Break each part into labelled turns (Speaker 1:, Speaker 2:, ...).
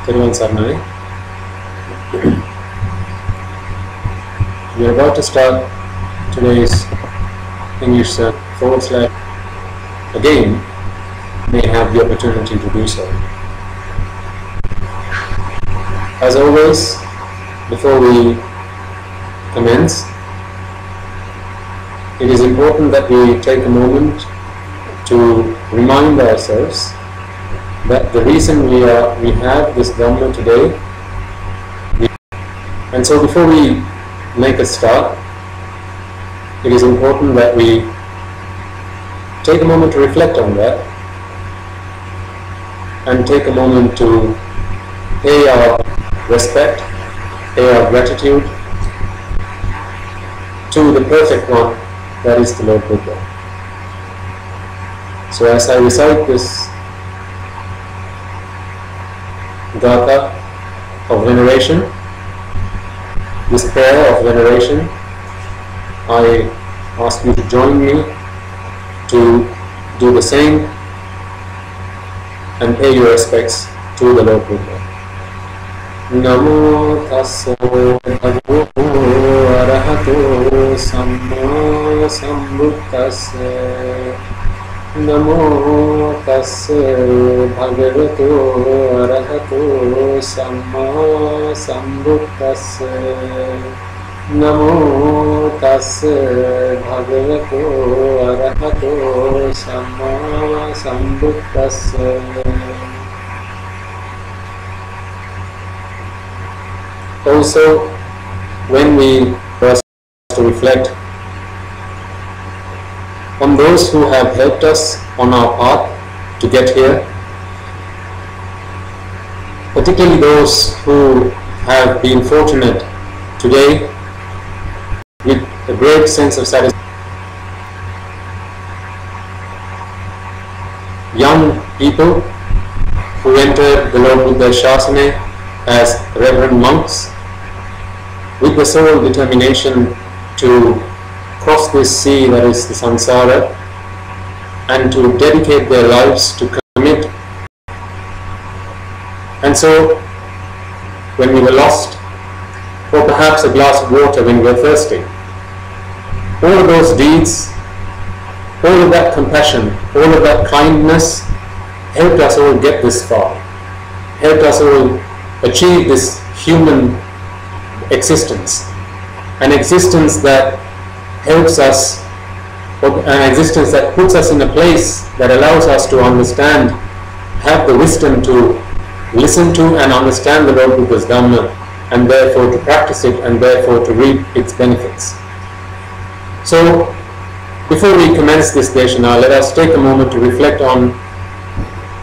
Speaker 1: Saraṇaya. We are about to start today's English / again, may have the opportunity to do so. As always, before we commence, it is important that we take a moment to remind ourselves that the reason we have this Dhamma today, and so before we make a start, it is important that we take a moment to reflect on that and take a moment to pay our respect, pay our gratitude to the perfect one, that is the Lord Buddha. So as I recite this gatha of veneration, this prayer of veneration, I ask you to join me to do the same and pay your respects to the Lord Buddha. Namo tassa bhagavato arahato samma sambuddhassa. Namo tassa bhagavato arahato samma sambuddhassa. Namo tassa bhagavato arahato samma sambuddhassa. Also, when we pause to reflect on those who have helped us on our path to get here, particularly those who have been fortunate today with a great sense of satisfaction. Young people who entered the Lord Buddha's Shasana as reverend monks with the sole determination to cross this sea that is the samsara and to dedicate their lives to commit. And so when we were lost, or perhaps a glass of water when we were thirsty, all of those deeds, all of that compassion, all of that kindness helped us all get this far, helped us all achieve this human existence, an existence that helps us, an existence that puts us in a place that allows us to understand, have the wisdom to listen to and understand the Lord Buddha's Dhamma, and therefore to practice it, and therefore to reap its benefits. So, before we commence this deshana, let us take a moment to reflect on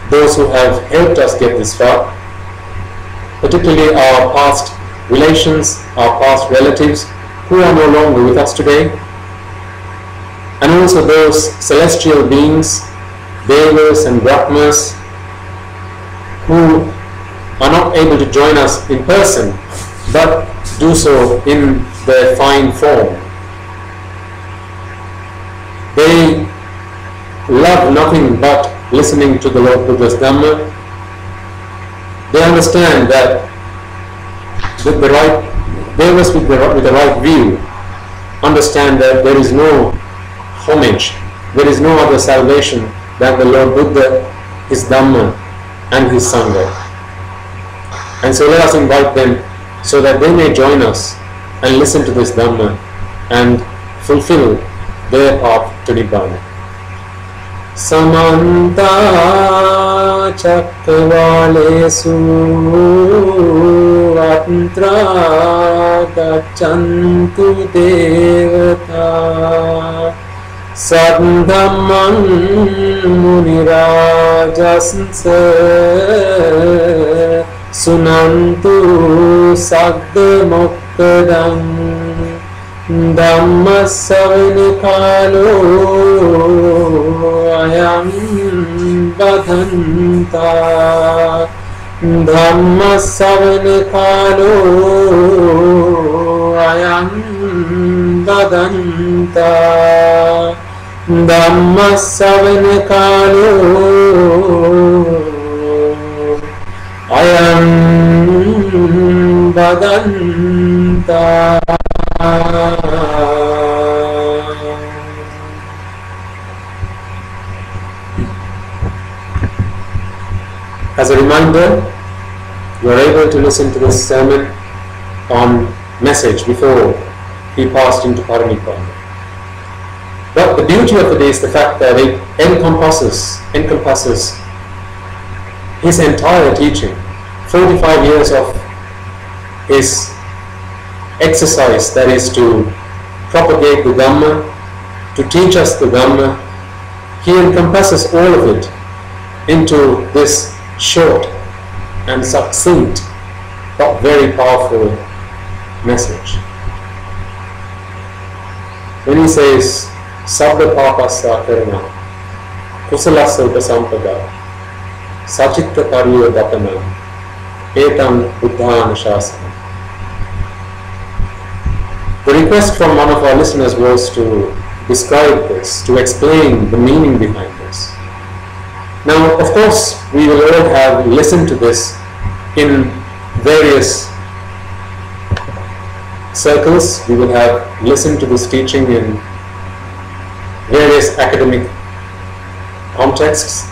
Speaker 1: those who have helped us get this far, particularly our past relations, our past relatives who are no longer with us today, and also those celestial beings, devas and brahmas, who are not able to join us in person, but do so in their fine form. They love nothing but listening to the Lord Buddha's Dhamma. They understand that with the right, devas with the right view understand that there is no homage, there is no other salvation than the Lord Buddha, His Dhamma and His Sangha. And so let us invite them so that they may join us and listen to this Dhamma and fulfill their path to Nibbana. Samanta Chakravalesu Atra Gachantu Devata Sadhamman Munirajasansa Sunantu Sagda Mokkadam Dhamma savana kalo ayam badhanta. Dhamma savana kalo ayam badhanta. Dhamma savana kalo ayam badanta. As a reminder, you are able to listen to this sermon on message before he passed into Paranirvana. But the beauty of it is the fact that it encompasses his entire teaching, 45 years of his exercise, that is to propagate the Dhamma, to teach us the Dhamma. He encompasses all of it into this short and succinct but very powerful message. When he says Sabda Papasa Karana Kusalasa Upasampada Sachitta Pariyo Dapana Etam Buddhana Shasana. The request from one of our listeners was to describe this, to explain the meaning behind this. Now, of course, we will all have listened to this in various circles. We will have listened to this teaching in various academic contexts,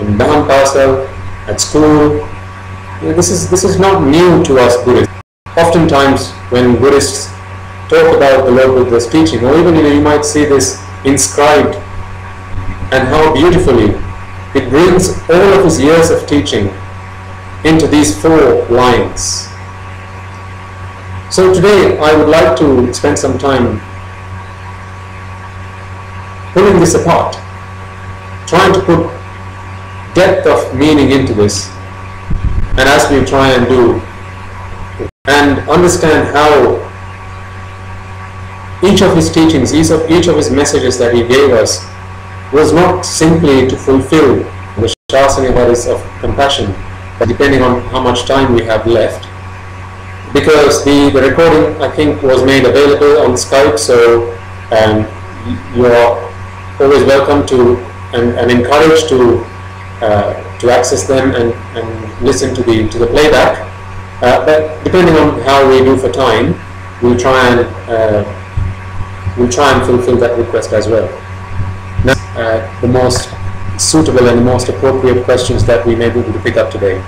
Speaker 1: in Dhampasal, at school. This is not new to us Buddhists. Oftentimes, when Buddhists talk about the Lord Buddha's teaching, or even you might see this inscribed, and how beautifully it brings all of his years of teaching into these 4 lines. So today I would like to spend some time pulling this apart, trying to put depth of meaning into this, and as we try and do, and understand how each of his teachings, each of his messages that he gave us was not simply to fulfill the Shasana of compassion, but depending on how much time we have left. Because the recording, I think, was made available on Skype, so you are always welcome to and encouraged to access them and listen to the playback. But depending on how we do for time, we'll try and fulfill that request as well. Now, the most suitable and the most appropriate questions that we may be able to pick up today.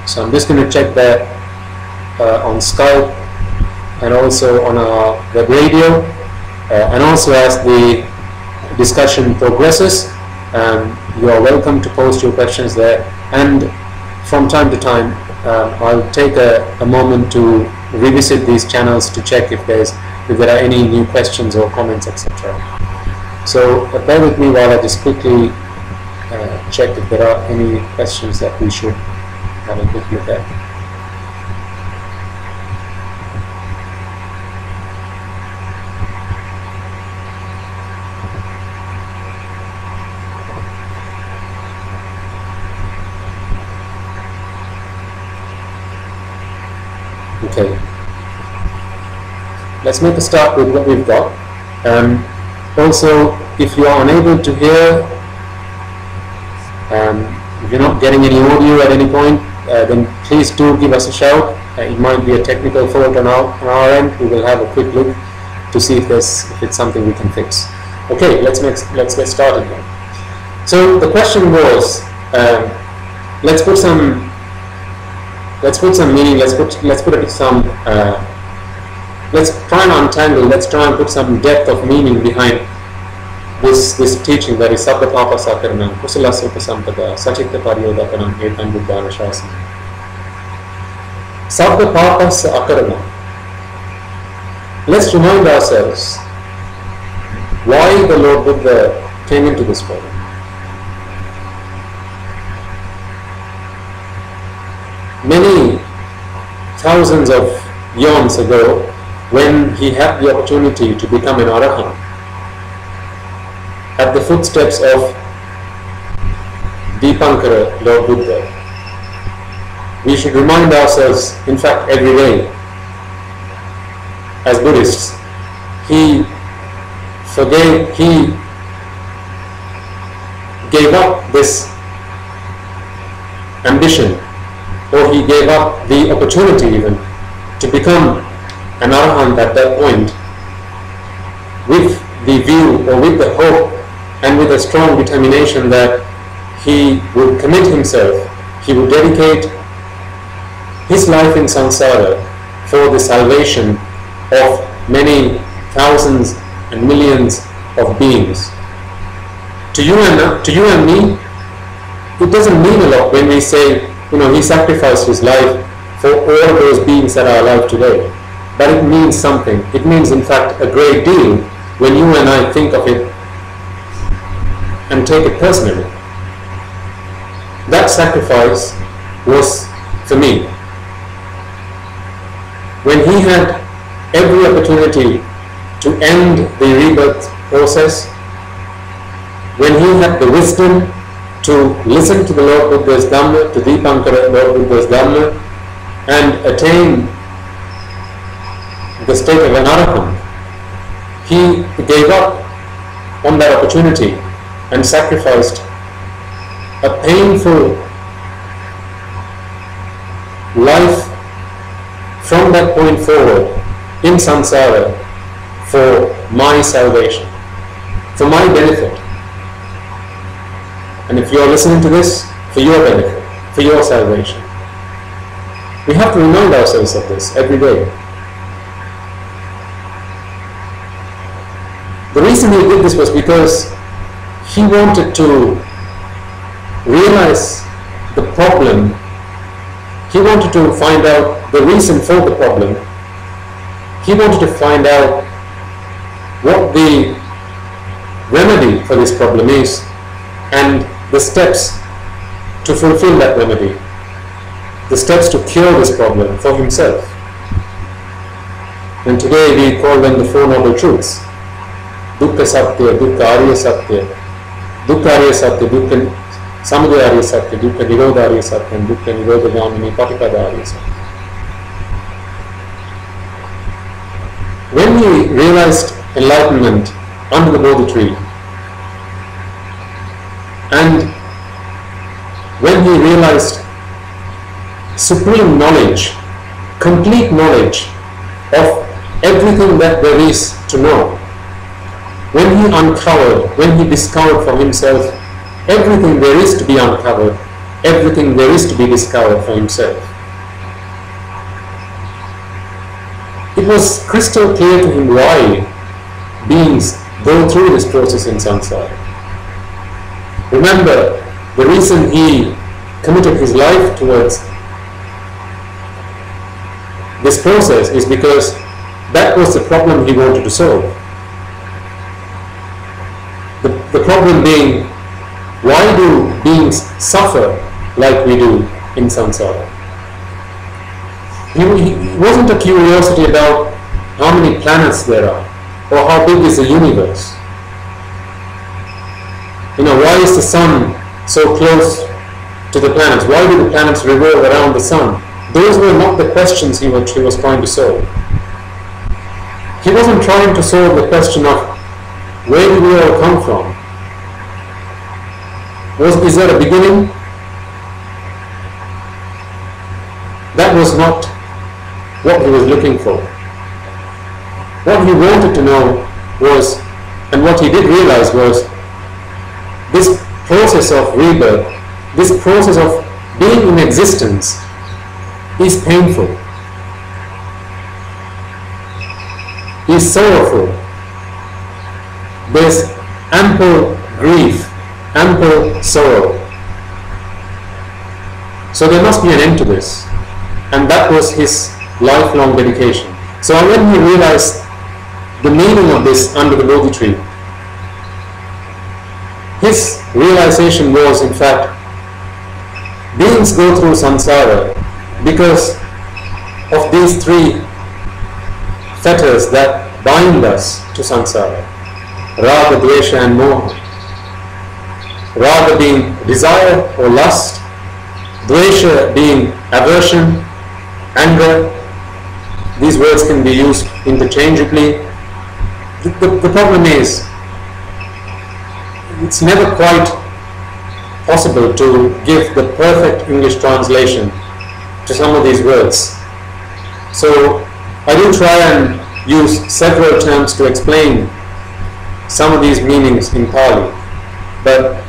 Speaker 1: So I'm just going to check that on Skype and also on our web radio, and also as the discussion progresses, you are welcome to post your questions there, and from time to time I'll take a moment to revisit these channels to check if there are any new questions or comments, etc. So bear with me while I just quickly check if there are any questions that we should have a quick look at. Okay, let's make a start with what we've got. Also, if you are unable to hear, if you're not getting any audio at any point, then please do give us a shout. It might be a technical fault on our end. We will have a quick look to see if it's something we can fix. Okay, let's get started then. So the question was, let's put some meaning. Let's try and untangle. Let's try and put some depth of meaning behind this teaching, that is Sabda Papa Sakarana Kusala Upasampada Sachitta Pariyodakanam Etam Buddhana Shasana. Sabda Papa Sakarana. Let's remind ourselves why the Lord Buddha came into this world. Many thousands of eons ago, when he had the opportunity to become an Arahant, at the footsteps of Dipankara, Lord Buddha, we should remind ourselves, in fact every day, as Buddhists, he gave up this ambition, or he gave up the opportunity even to become an arahant at that point, with the view or with the hope and with a strong determination that he would commit himself, he would dedicate his life in samsara for the salvation of many thousands and millions of beings. To you and me, it doesn't mean a lot when we say, he sacrificed his life for all those beings that are alive today. But it means something. It means, in fact, a great deal when you and I think of it and take it personally. That sacrifice was for me. When he had every opportunity to end the rebirth process, when he had the wisdom to listen to the Lord Buddha's Dhamma, to Deepankara Lord Buddha's Dhamma, and attain the state of an arahant, he gave up on that opportunity and sacrificed a painful life from that point forward in samsara for my salvation, for my benefit. And if you are listening to this, for your benefit, for your salvation. We have to remind ourselves of this every day. The reason he did this was because he wanted to realize the problem. He wanted to find out the reason for the problem. He wanted to find out what the remedy for this problem is and the steps to fulfill that remedy, the steps to cure this problem for himself. And today we call them the Four Noble Truths. Dukkha Satya, Dukkha Arya Satya, Dukkha Arya Satya, Dukkha Samudaya Arya Satya, Dukkha Nirodha Arya Satya, and Dukkha Nirodha Gamini Patipada Arya Satya. When he realized enlightenment under the Bodhi tree, and when he realized supreme knowledge, complete knowledge of everything that there is to know, when he uncovered, when he discovered for himself everything there is to be uncovered, everything there is to be discovered for himself, it was crystal clear to him why beings go through this process in samsara. Remember, the reason he committed his life towards this process is because that was the problem he wanted to solve. The problem being, why do beings suffer like we do in samsara? It wasn't a curiosity about how many planets there are or how big is the universe. Why is the sun so close to the planets? Why do the planets revolve around the sun? Those were not the questions he was trying to solve. He wasn't trying to solve the question of where did we all come from? Is there a beginning? That was not what he was looking for. What he wanted to know was, and what he did realize was, this process of rebirth, this process of being in existence is painful, is sorrowful. There's ample grief, ample sorrow. So there must be an end to this. And that was his lifelong dedication. So when he realized the meaning of this under the Bodhi tree, his realization was, in fact, beings go through samsara because of these three fetters that bind us to samsara: raga, dvesha and moha. Raga being desire or lust, dvesha being aversion, anger. These words can be used interchangeably. The problem is, it's never quite possible to give the perfect English translation to some of these words. So I do try and use several terms to explain some of these meanings in Pali, but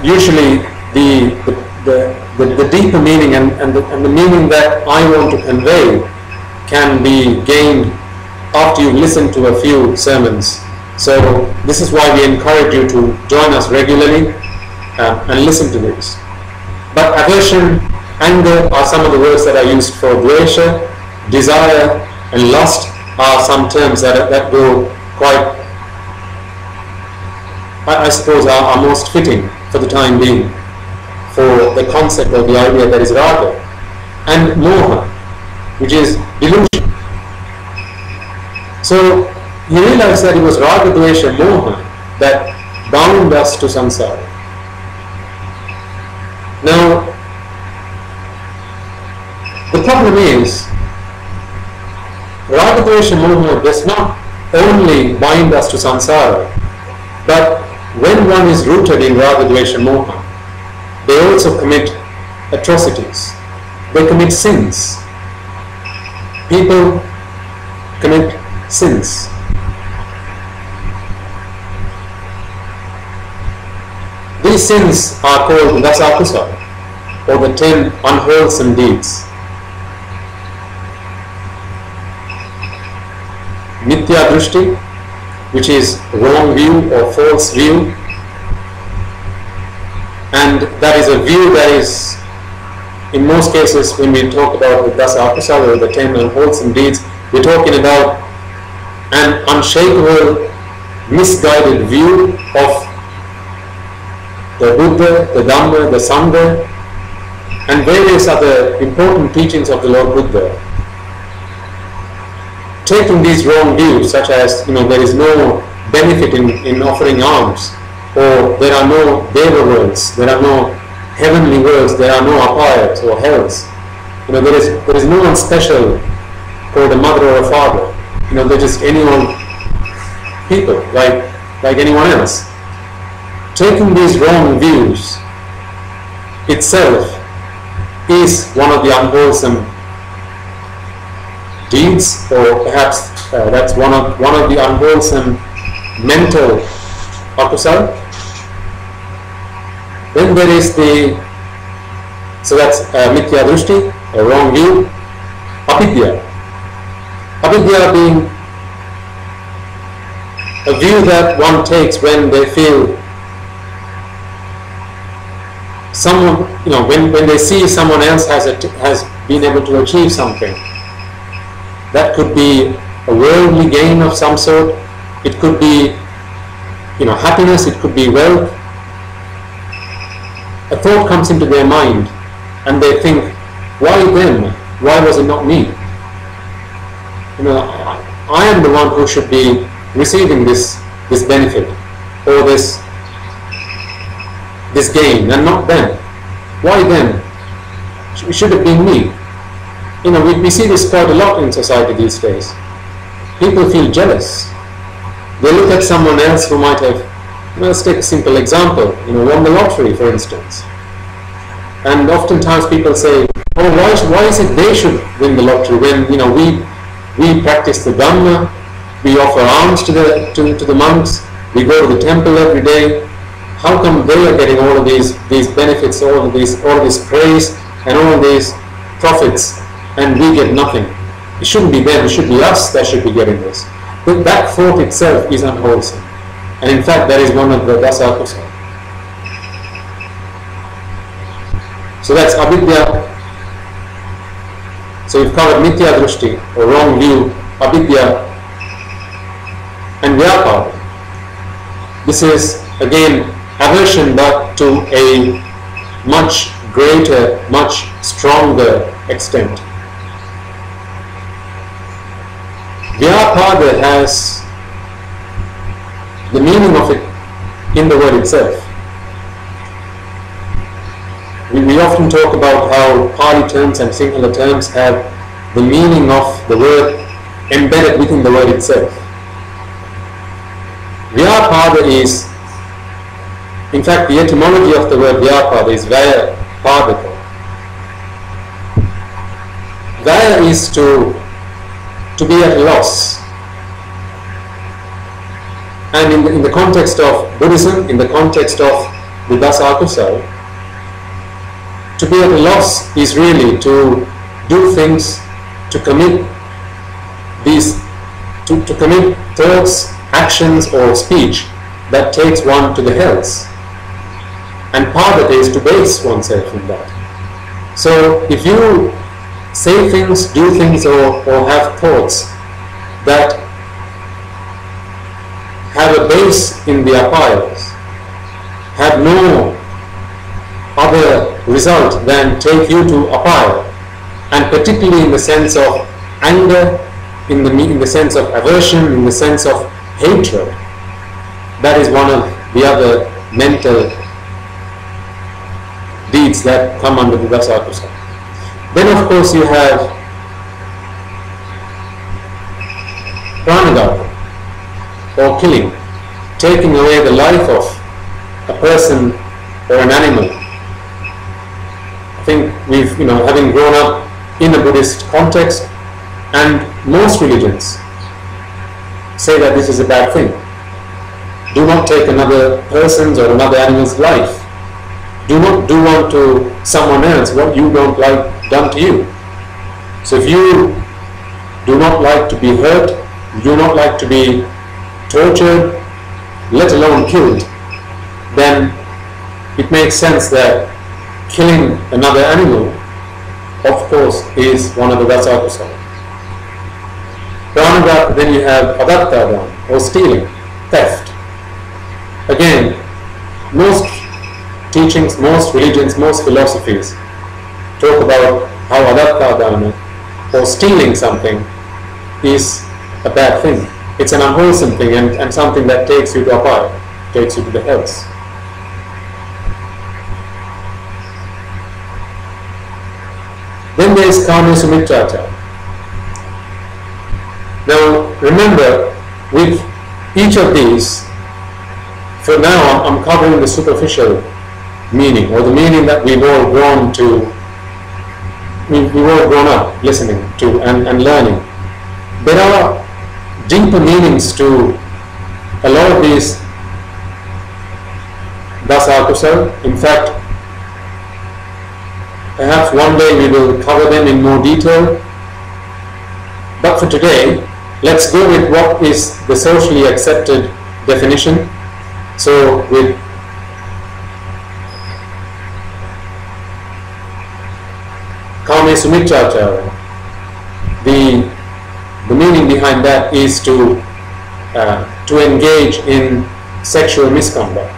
Speaker 1: usually the deeper meaning and the meaning that I want to convey can be gained after you listen to a few sermons. So this is why we encourage you to join us regularly and listen to this. But aversion, anger are some of the words that are used for dvesha. Desire and lust are some terms that go quite, I suppose, are most fitting for the time being for the concept or the idea that is raga. And moha, which is delusion. So you realize that it was raga, dvesha, moha that bound us to samsara. Now, the problem is, raga, dvesha, moha does not only bind us to samsara, but when one is rooted in raga, dvesha, moha, they also commit atrocities. They commit sins. People commit sins. These sins are called dasakusala, or the 10 unwholesome deeds. Mithya drushti, which is wrong view or false view, and that is a view that is, in most cases, when we talk about the dasa akusala or the 10 unwholesome deeds, we're talking about an unshakable, misguided view of the Buddha, the Dhamma, the Sangha, and various other important teachings of the Lord Buddha. Taking these wrong views, such as, there is no benefit in offering alms, or there are no deva worlds, there are no heavenly worlds, there are no apayas or hells. There is no one special called a mother or a father. They're just any old people, like anyone else. Taking these wrong views itself is one of the unwholesome deeds, or perhaps that's one of the unwholesome mental akusala. Then there is so that's mithya drushti, a wrong view. Avidya. Avidya being a view that one takes when they feel someone, when they see someone else has been able to achieve something. That could be a worldly gain of some sort. It could be, happiness. It could be wealth. A thought comes into their mind, and they think, "Why them? Why was it not me? I am the one who should be receiving this benefit or this gain, and not them. Why them? It should have been me." We see this quite a lot in society these days. People feel jealous. They look at someone else who might have, let's take a simple example, won the lottery, for instance. And oftentimes people say, "Oh, why is it they should win the lottery when we practice the Dhamma, we offer alms to the monks, we go to the temple every day. How come they are getting all of these benefits, all of this praise, and all of these profits, and we get nothing? It shouldn't be them, it should be us that should be getting this." But that thought itself is unwholesome. And in fact, that is one of the dasa akusala. So that's avidya. So we've covered mithya drushti, or wrong view, avidya, and vyapada. This is again aversion, but to a much greater, much stronger extent. Vyapada has the meaning of it in the word itself. We often talk about how Pali terms and Sinhala terms have the meaning of the word embedded within the word itself. Vyapada is In fact, the etymology of the word vyapada is vaya padaka. Vaya is to be at a loss. And in the context of Buddhism, in the context of the Dasa Akusala, to be at a loss is really to do things, to commit to commit thoughts, actions or speech that takes one to the hells. And padaka is to base oneself in that. So if you say things, do things or have thoughts that have a base in the apayas, have no other result than take you to apaya, and particularly in the sense of anger, in the sense of aversion, in the sense of hatred, that is one of the other mental deeds that come under the Dasa Akusala. Then of course you have pranagata, or killing, taking away the life of a person or an animal. I think we've, having grown up in a Buddhist context, and most religions say that this is a bad thing. Do not take another person's or another animal's life. Do not do unto someone else what you don't like done to you. So if you do not like to be hurt, you do not like to be tortured, let alone killed, then it makes sense that killing another animal, of course, is one of the Dasa Akusala. Pranagata, then you have adattadana, or stealing, theft. Again, most teachings, most religions, most philosophies talk about how adattadana, or stealing something, is a bad thing. It's an unwholesome thing and something that takes you to apaya, takes you to the hells. Then there is kama sumitrachara. Now remember, with each of these, for now I'm covering the superficial meaning, or the meaning that we've all grown up listening to and learning. There are deeper meanings to a lot of these Dasa Akusala. In fact, perhaps one day we will cover them in more detail. But for today, let's go with what is the socially accepted definition. So with Kame Sumitrachara, the meaning behind that is to engage in sexual misconduct.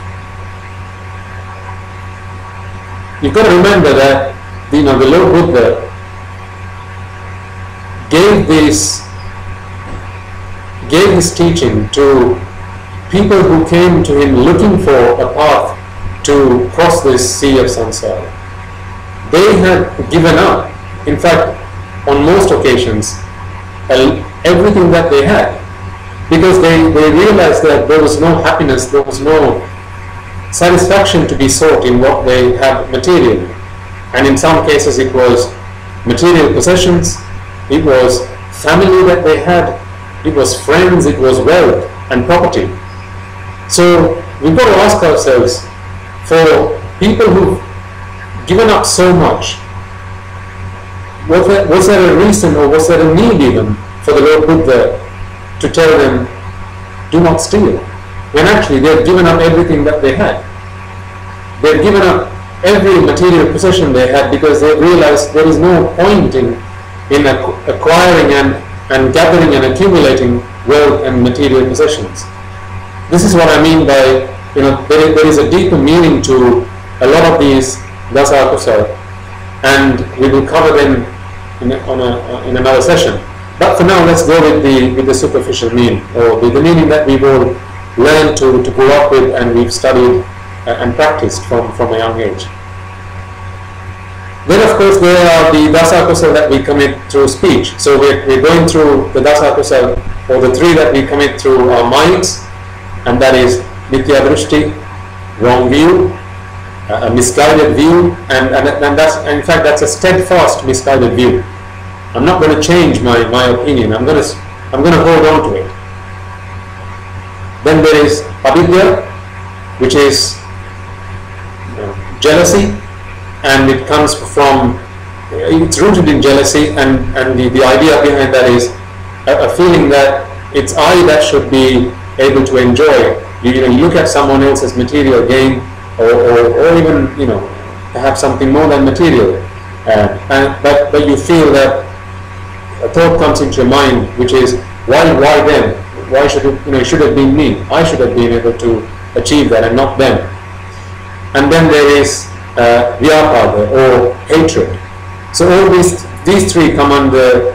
Speaker 1: You've got to remember that the Lord Buddha gave this teaching to people who came to him looking for a path to cross this sea of samsara. They had given up, in fact, on most occasions, everything that they had, because they realized that there was no happiness, there was no satisfaction to be sought in what they had materially. And in some cases it was material possessions, it was family that they had, it was friends, it was wealth and property. So we've got to ask ourselves, for people who've given up so much, was there a reason, or was there a need even for the Lord Buddha to tell them, do not steal, when actually they've given up everything that they had? They've given up every material possession they had because they realized there is no point in acquiring and gathering and accumulating wealth and material possessions. This is what I mean by, there is a deeper meaning to a lot of these Dasa Akusala, and we will cover them in another session. But for now, let's go with the superficial meaning, or with the meaning that we've all learned to grow up with and we've studied and practiced from a young age. Then of course there are the Dasa Akusala that we commit through speech. So we're going through the Dasa Akusala, or the three that we commit through our minds, and that is Mithya Drishti, wrong view, a misguided view, and that's, in fact, that's a steadfast misguided view. I'm not going to change my opinion. I'm going to hold on to it. Then there is avidya, which is jealousy, and it comes from, it's rooted in jealousy, and the idea behind that is a feeling that it's I that should be able to enjoy. You look at someone else's material gain, or even perhaps something more than material, but you feel that a thought comes into your mind, which is why them? Why should it should have been me? I should have been able to achieve that and not them. And then there is vyapada, or hatred. So all these three come under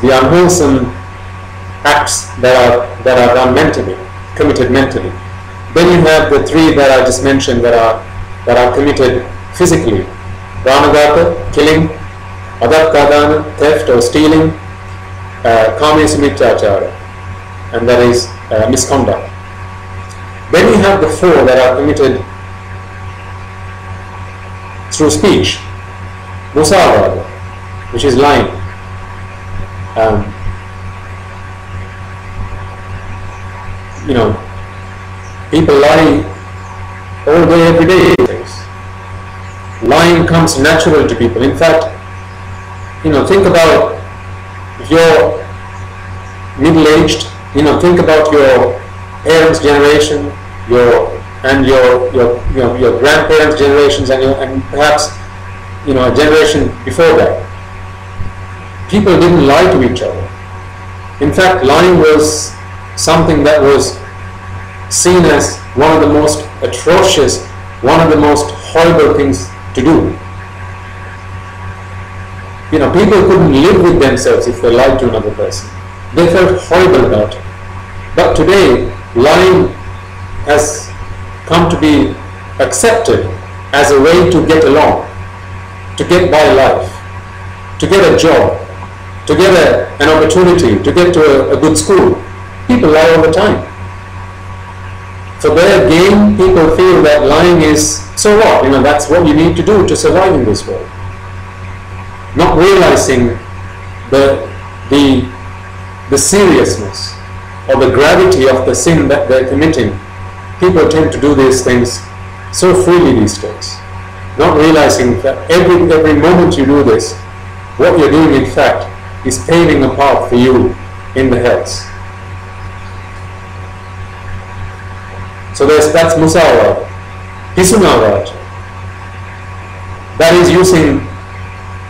Speaker 1: the unwholesome acts that are done mentally, committed mentally. Then you have the three that I just mentioned that are committed physically: pranagata, killing; adatkadana, theft or stealing; kamesamityachara, and that is misconduct. Then you have the four that are committed through speech: musavada, which is lying. People lie all day, every day. Lying comes natural to people. In fact, think about if you're middle-aged. Think about your parents' generation, your grandparents' generations, and perhaps a generation before that. People didn't lie to each other. In fact, lying was something that was seen as one of the most atrocious, one of the most horrible things to do. People couldn't live with themselves if they lied to another person. They felt horrible about it. But today, lying has come to be accepted as a way to get along, to get by life, to get a job, to get an opportunity, to get to a good school. People lie all the time. For their gain, people feel that lying is, so what? That's what you need to do to survive in this world. Not realizing the seriousness or the gravity of the sin that they're committing. People tend to do these things so freely these days, not realizing that every moment you do this, what you're doing in fact is paving a path for you in the hells. So that's musavada. Pisunavada, that is using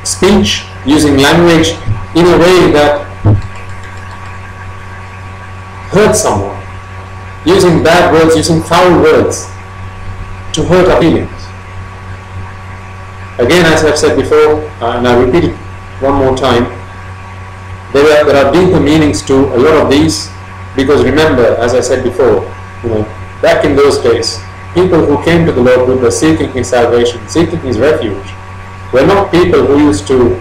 Speaker 1: speech, using language in a way that hurts someone, using bad words, using foul words to hurt our feelings. Again, as I've said before, and I repeat it one more time, there are deeper meanings to a lot of these, because remember, as I said before, back in those days, people who came to the Lord Buddha seeking his salvation, seeking his refuge, were not people who used to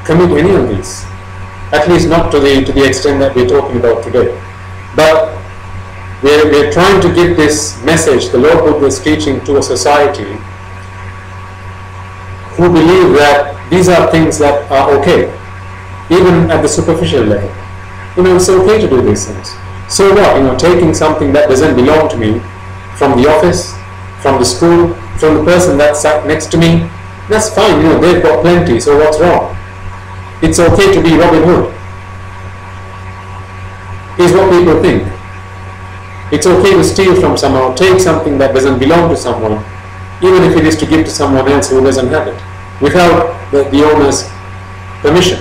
Speaker 1: commit any of these, at least not to the extent that we're talking about today. But we're trying to give this message, the Lord Buddha is teaching, to a society who believe that these are things that are okay, even at the superficial level. It's okay to do these things. So what? Taking something that doesn't belong to me from the office, from the school, from the person that sat next to me, that's fine. They've got plenty, so what's wrong? It's okay to be Robin Hood, is what people think. It's okay to steal from someone, take something that doesn't belong to someone, even if it is to give to someone else who doesn't have it, without the owner's permission.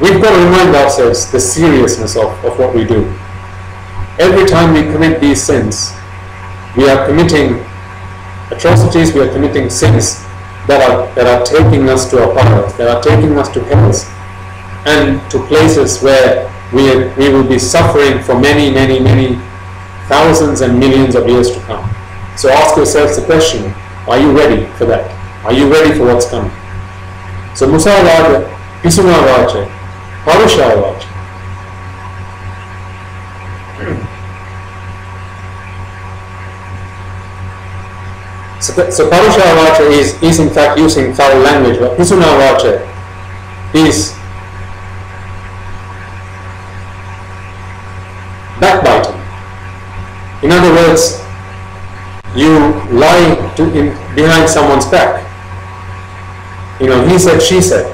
Speaker 1: We've got to remind ourselves the seriousness of what we do. Every time we commit these sins, we are committing atrocities, we are committing sins that are taking us to our paradise, that are taking us to hells, and to places where we will be suffering for many, many, many thousands and millions of years to come. So ask yourselves the question, are you ready for that? Are you ready for what's coming? So musavada, pisunavada, parushavada. So Parusha Vacha is in fact using foul language, but Pisuna Vacha is backbiting. In other words, you lie behind someone's back. He said, she said.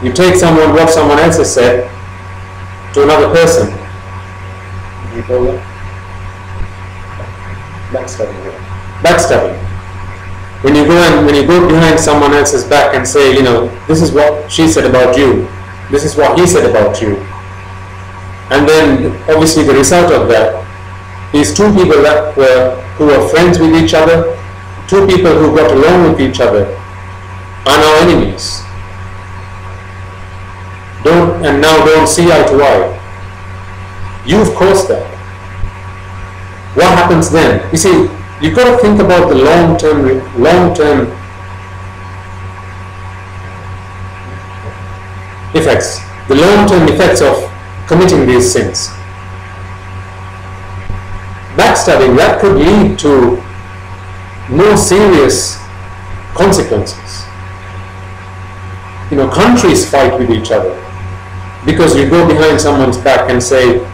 Speaker 1: You take what someone else has said to another person. What do you call that? Backstabbing. Backstabbing. When you go behind someone else's back and say, this is what she said about you, this is what he said about you, and then obviously the result of that is two people who were friends with each other, two people who got along with each other, are now enemies. Don't see eye to eye. You've caused that. What happens then? You see, you've got to think about the long-term effects, the long-term effects of committing these sins. Backstabbing, that could lead to more serious consequences. Countries fight with each other because you go behind someone's back and say,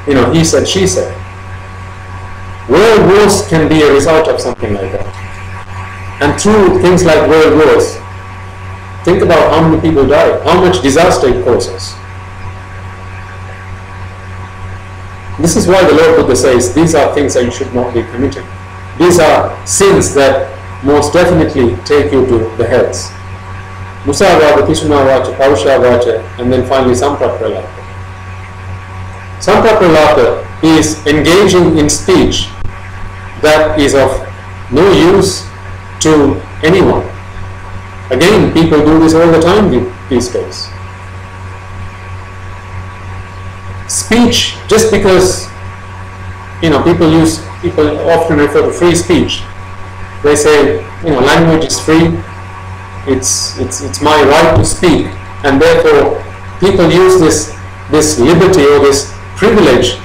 Speaker 1: he said, she said. World wars can be a result of something like that. And through things like world wars, think about how many people die, how much disaster it causes. This is why the Lord Buddha says these are things that you should not be committing. These are sins that most definitely take you to the hells. Musavada, Pisuna Parusha Vacha, and then finally Samprapralapa. Samprapralapa is engaging in speech that is of no use to anyone. Again, people do this all the time these days. Speech, just because people often refer to free speech. They say, language is free. It's my right to speak, and therefore people use this liberty or this privilege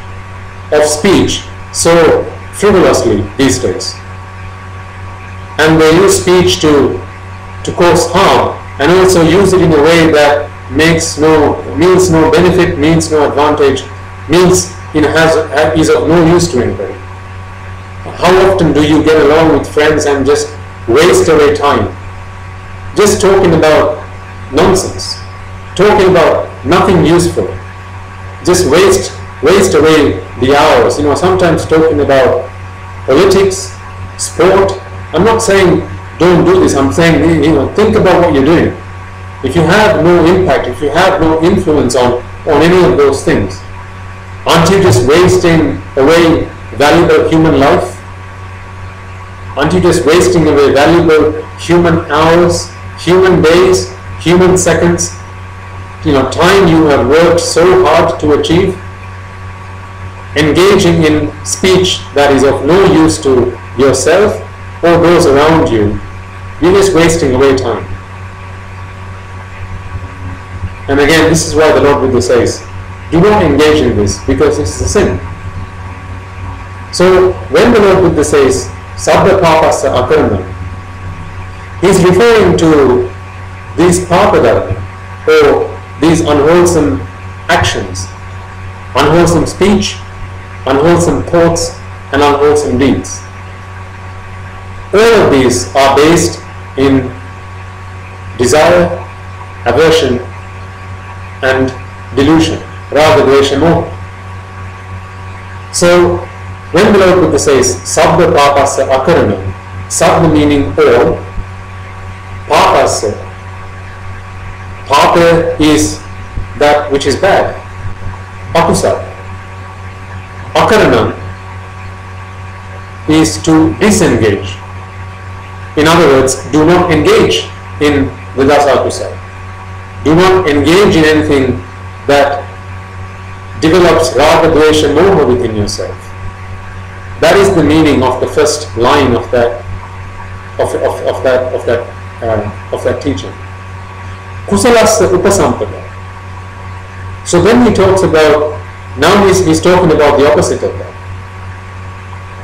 Speaker 1: of speech so frivolously these days, and they use speech to cause harm, and also use it in a way that means no benefit, means no advantage, is of no use to anybody. How often do you get along with friends and just waste away time, just talking about nonsense, talking about nothing useful, just waste away the hours, sometimes talking about politics, sport. I'm not saying don't do this, I'm saying, think about what you're doing. If you have no impact, if you have no influence on any of those things, aren't you just wasting away valuable human life? Aren't you just wasting away valuable human hours, human days, human seconds, time you have worked so hard to achieve? Engaging in speech that is of no use to yourself or those around you, you're just wasting away time. And again, this is why the Lord Buddha says, do not engage in this, because this is a sin. So when the Lord Buddha says, Sabda papasa akaranam, he's referring to these papadharma, or these unwholesome actions, unwholesome speech, unwholesome thoughts, and unwholesome deeds. All of these are based in desire, aversion, and delusion, raga, dvesha, moha. So when the Lord Buddha says sabda papasa akaranam, sabda meaning all, papasa, papa is that which is bad, akusala. Akaranam is to disengage. In other words, do not engage in vidasa akusala. Do not engage in anything that develops raga, dvesha, moha within yourself. That is the meaning of the first line of that teaching. Kusalasya upasampada. So then he talks about, now he's talking about the opposite of that.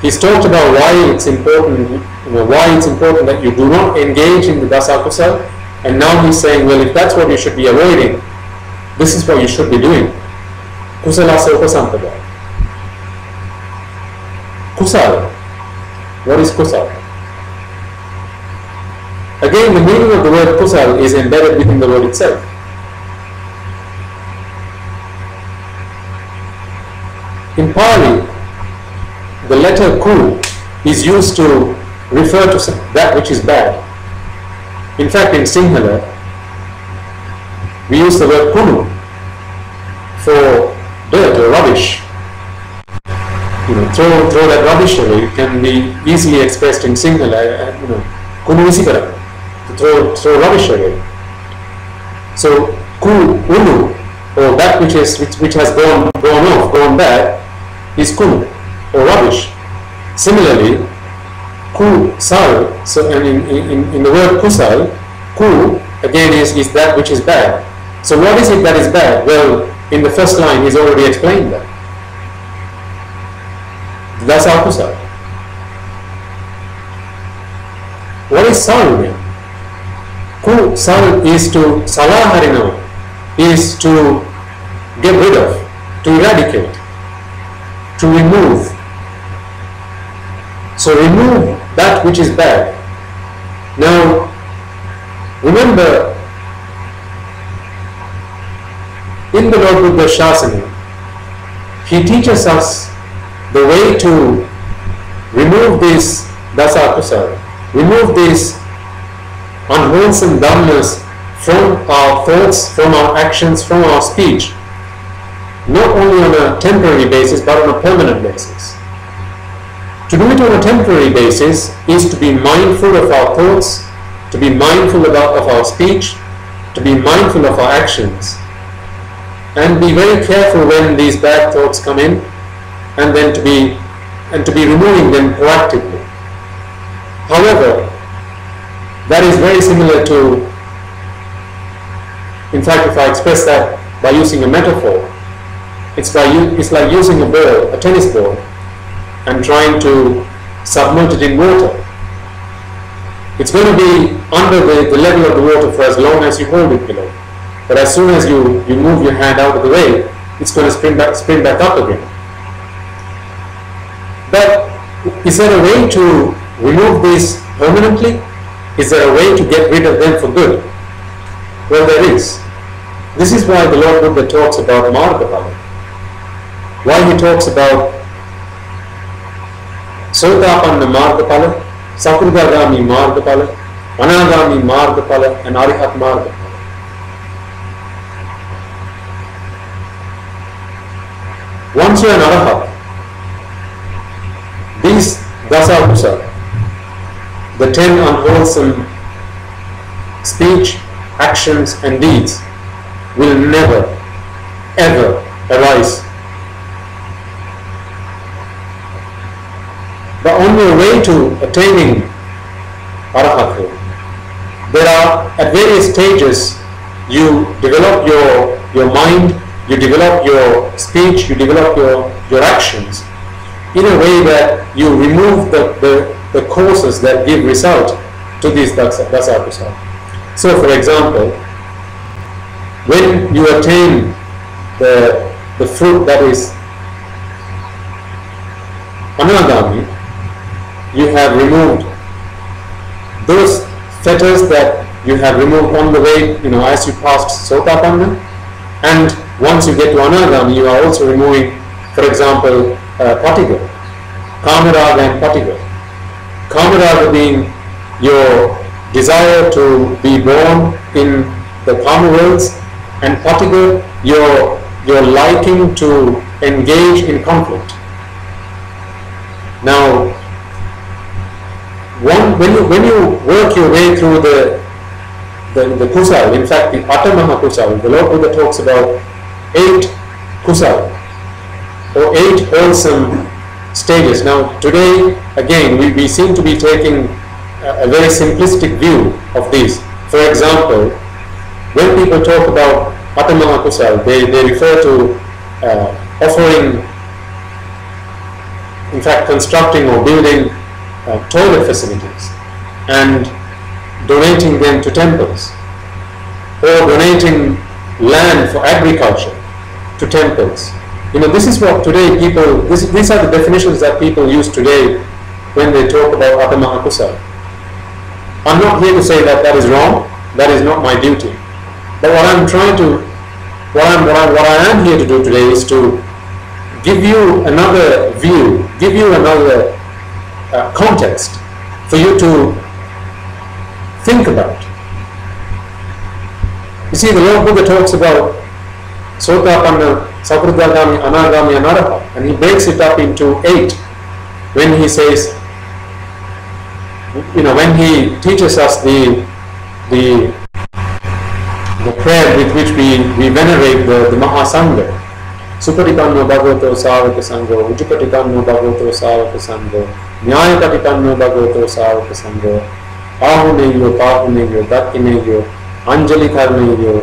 Speaker 1: He's talked about why it's important, why it's important that you do not engage in the dasa kusal, and now he's saying, well, if that's what you should be avoiding, this is what you should be doing. Kusala se upasampada. Kusal. What is kusal? Again, the meaning of the word kusal is embedded within the word itself. In Pali, the letter ku is used to refer to that which is bad. In fact, in Sinhala, we use the word kunu for dirt or rubbish. Throw that rubbish away. It can be easily expressed in Sinhala, kunu isikara, to throw rubbish away. So ku, unu, or that which has gone bad, is kunu, or rubbish. Similarly, ku sal, so and in the word kusal, ku again is that which is bad. So what is it that is bad? Well, in the first line he's already explained that. That's our kusal. What is sal then? Ku sal is to salaharina, is to get rid of, to eradicate, to remove. So remove that which is bad. Now, remember, in the Lord Buddha Shasana, he teaches us the way to remove this dasa kusala, remove these unwholesome dhammas from our thoughts, from our actions, from our speech, not only on a temporary basis but on a permanent basis. To do it on a temporary basis is to be mindful of our thoughts, to be mindful of our speech, to be mindful of our actions, and be very careful when these bad thoughts come in, and then to be removing them proactively. However, that is very similar to, in fact, if I express that by using a metaphor, it's like using a ball, a tennis ball, and trying to submerge it in water. It's going to be under the level of the water for as long as you hold it below. But as soon as you move your hand out of the way, it's going to spring back up again. But is there a way to remove these permanently? Is there a way to get rid of them for good? Well, there is. This is why the Lord Buddha talks about margapala. Why he talks about Sotapanna margapala, Sakridagami margapala, Anagami margapala, and Arihat margapala. Once you're an Arahat, these dasa kusala, the 10 unwholesome speech, actions and deeds will never ever arise. But on your way to attaining Arahathood, there are, at various stages, you develop your mind, you develop your speech, you develop your actions in a way that you remove the causes that give result to these dasa kusala. So, for example, when you attain the fruit that is anagami, you have removed those fetters that you have removed on the way, as you passed Sotapanna, and once you get to anagami, you are also removing, for example, patiga, kamaraga and patiga. Kamaraga being your desire to be born in the kama worlds, and patiga your liking to engage in conflict. Now, when you work your way through the kusal, in fact the Atamaha kusal, the Lord Buddha talks about 8 kusal, or 8 wholesome stages. Now today, again, we seem to be taking a very simplistic view of these. For example, when people talk about Atamaha kusal, they refer to offering in fact, constructing or building toilet facilities and donating them to temples, or donating land for agriculture to temples. This is what today people, these are the definitions that people use today when they talk about Atama Akusala. I'm not here to say that that is wrong, that is not my duty. But what I'm trying to, what I am here to do today is to give you another view, give you another context for you to think about. You see, the Lord Buddha talks about Sotapanna, Sakurdagami, Anagami, and Arahat, and he breaks it up into 8 when he says, when he teaches us the prayer with which we venerate the Mahasangha. Supatipanno Bhagavato Savaka Sangho, Ujupatipanno Bhagavato Savaka Sangho, Nyayapatipanno Bhagavato Savaka Sangho, Ahuneyo, Pahuneyo, Dakhineyo, Anjali Karneyo,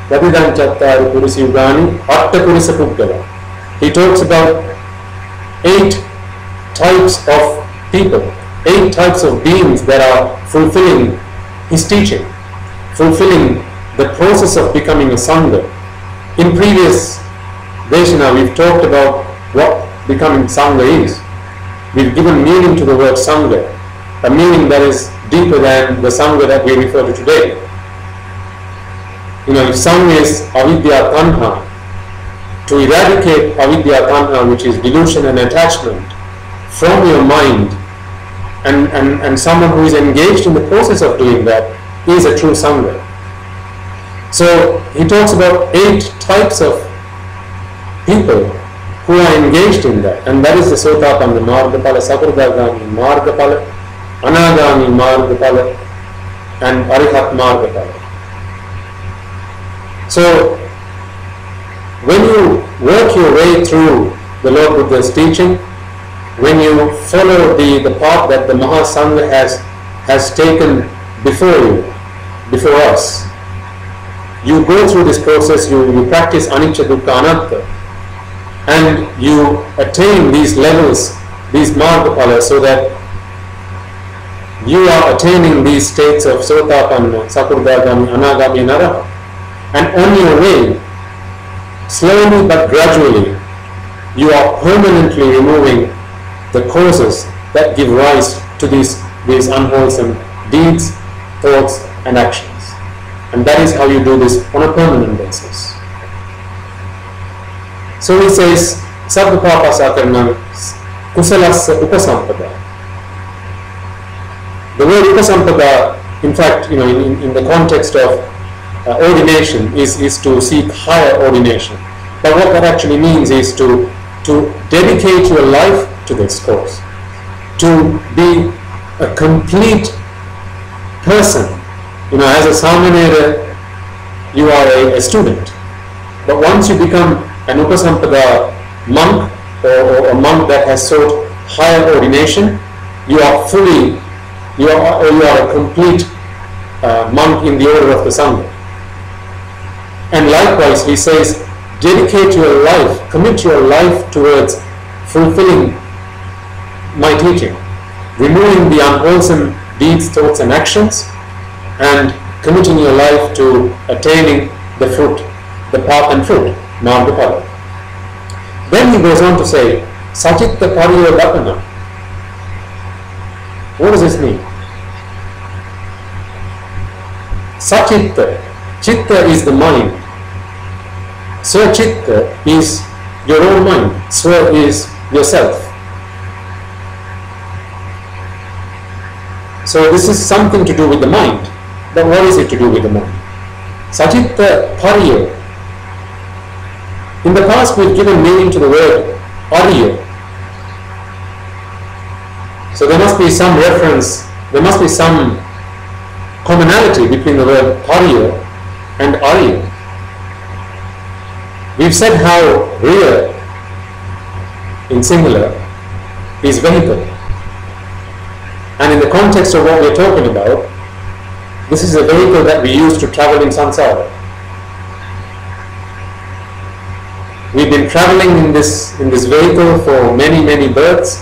Speaker 1: Vadidan Chattari Purisi Ugani, Atta Purisa Puggala. He talks about 8 types of people, 8 types of beings that are fulfilling his teaching, fulfilling the process of becoming a Sangha. In previous Deshana, we've talked about what becoming Sangha is. We've given meaning to the word Sangha, a meaning that is deeper than the Sangha that we refer to today. If Sangha is avidya tanha, to eradicate avidya tanha, which is delusion and attachment, from your mind, and someone who is engaged in the process of doing that is a true Sangha. So he talks about 8 types of people who are engaged in that, and that is the Sotapanna, Margapala, Sakurdagami, Margapala, Anagami, Margapala, and Arihat Margapala. So when you work your way through the Lord Buddha's teaching, when you follow the path that the Mahasangha has taken before you, before us, you go through this process, you practice Anicca Dukkha Anatta, and you attain these levels, these Margapalas, so that you are attaining these states of Sotapanna, Sakurdagami, Anagami, and Arahat. And on your way, slowly but gradually, you are permanently removing the causes that give rise to these unwholesome deeds, thoughts, and actions. And that is how you do this on a permanent basis. So he says, Sabbapapasakaranam Kusalasa Upasampada. The word Upasampada, in fact, in the context of ordination is to seek higher ordination. But what that actually means is to dedicate your life to this cause, to be a complete person. As a Samanera, you are a student. But once you become an Upasampada monk, or a monk that has sought higher ordination, you are a complete monk in the order of the Sangha. And likewise, he says, dedicate your life, commit your life towards fulfilling my teaching, removing the unwholesome deeds, thoughts, and actions, and committing your life to attaining the fruit, the path and fruit, Margapala. Then he goes on to say, Sachitta Pariyodapana. What does this mean? Sachitta. Chitta is the mind. Swachitta is your own mind. Swa is yourself. So this is something to do with the mind. But what is it to do with the mind? Sachitta Pariya. In the past we've given meaning to the word Ariya. So there must be some reference, there must be some commonality between the word Pariya and Ariya. We've said how Riya in singular is vehicle. And in the context of what we're talking about, this is a vehicle that we use to travel in samsara. we've been traveling in this vehicle for many births,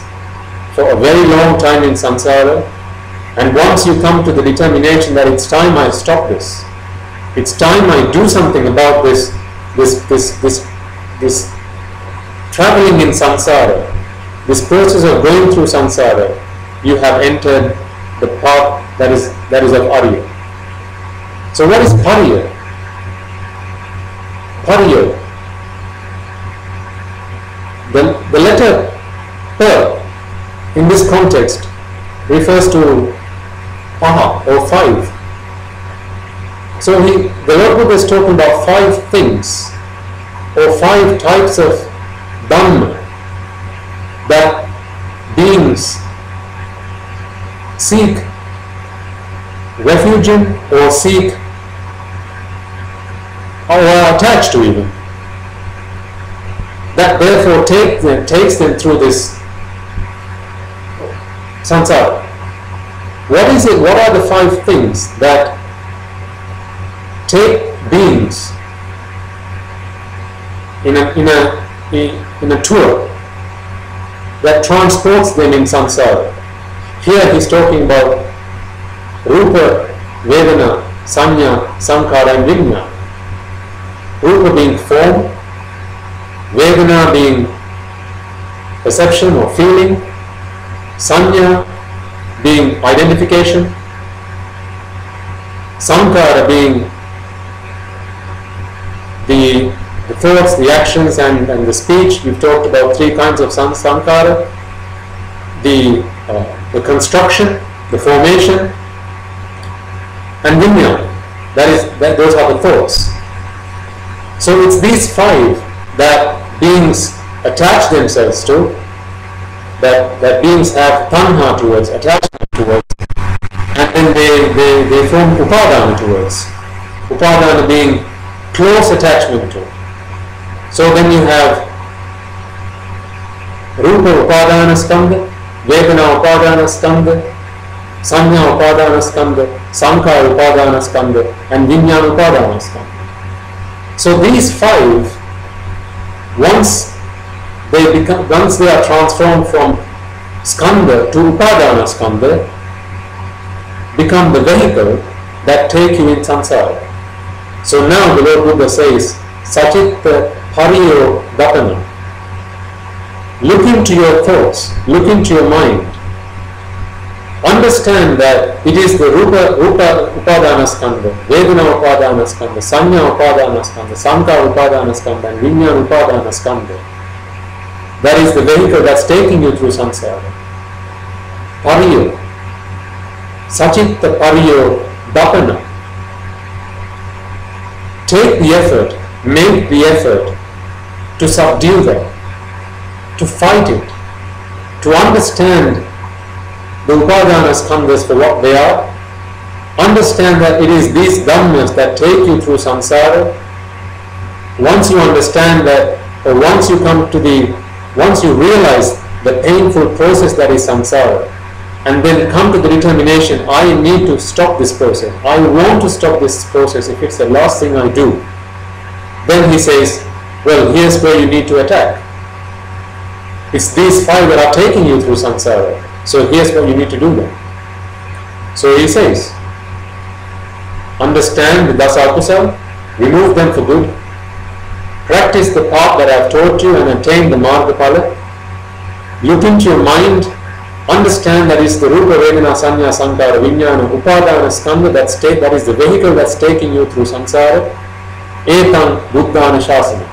Speaker 1: for a very long time in samsara, and once you come to the determination that it's time I stop this, it's time I do something about this traveling in samsara, this process of going through samsara, you have entered the path that is of Arya. So what is Parya? Parya. The letter Pa in this context refers to Paha or five. So the Lord Buddha is talking about five things or five types of Dhamma that beings seek refuge in or seek or are attached to even, that therefore takes them through this samsara. What is it? What are the five things that take beings in a tour that transports them in samsara? Here he's talking about Rupa, Vedana, Sanya, Sankara and Vijnana. Rupa being form, Vedana being perception or feeling, Sanya being identification, Sankara being the thoughts, the actions and the speech. We've talked about three kinds of Sankara, the construction, the formation, and Vijnana, those are the thoughts. So it's these five that beings attach themselves to, that beings have tanha towards, attachment towards, and then they form upadana towards. Upadana being close attachment to. So then you have Rupa upadana skandha, Vedana upadana skandha, Sanya upadana skandha, Sankara upadana skandha, and Vijnana upadana skandha. So these five, once they are transformed from skandha to upadana skandha, become the vehicle that take you in samsara. So now the Lord Buddha says, Sachitta Pariyo Dapana. Look into your thoughts, look into your mind. Understand that it is the Rupa Upadana Skandha, Vedana Upadana Skandha, Sanya Upadana Skandha, Sankara Upadana Skandha, and Vijnana Upadana Skandha. That is the vehicle that's taking you through samsara. Pariyo. Sachitta Pariyo Dapana. Take the effort, make the effort to subdue them, to fight it, to understand the Upadana Skandhas for what they are. Understand that it is these Dhammas that take you through samsara. Once you understand that, or once you realize the painful process that is samsara, and then come to the determination, I need to stop this process, I want to stop this process if it's the last thing I do, then he says, well, here's where you need to attack. It's these five that are taking you through samsara. So here's what you need to do then. So he says, understand the Dasakusala, remove them for good, practice the path that I have taught you and attain the Margapala, look into your mind, understand that it's the Rupa, Vedana, Sanya, Sankara, Vijnana, Upadana Skandha that is the vehicle that's taking you through samsara. Etam Buddhana Shasana.